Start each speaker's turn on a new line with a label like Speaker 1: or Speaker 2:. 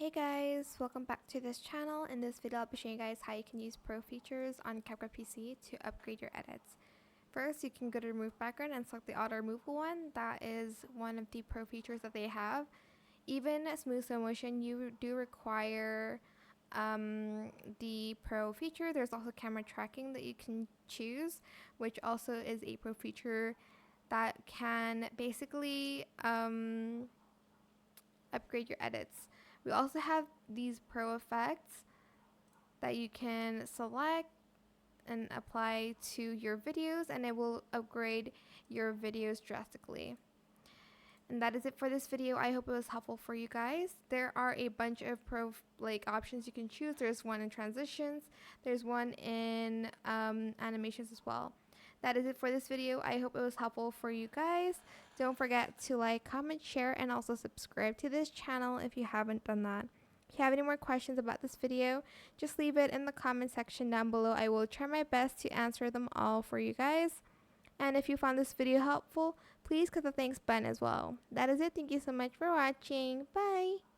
Speaker 1: Hey guys, welcome back to this channel. In this video I'll be showing you guys how you can use pro features on CapCut PC to upgrade your edits. First, you can go to remove background and select the auto removal one. That is one of the pro features that they have. Even smooth slow motion, you do require the pro feature. There's also camera tracking that you can choose, which also is a pro feature that can basically upgrade your edits. We also have these pro effects that you can select and apply to your videos, and it will upgrade your videos drastically. And that is it for this video. I hope it was helpful for you guys. There are a bunch of pro options you can choose. There's one in transitions, there's one in animations as well. That is it for this video. I hope it was helpful for you guys. Don't forget to like, comment, share, and also subscribe to this channel if you haven't done that. If you have any more questions about this video, just leave it in the comment section down below. I will try my best to answer them all for you guys. And if you found this video helpful, please click the thanks button as well. That is it. Thank you so much for watching. Bye!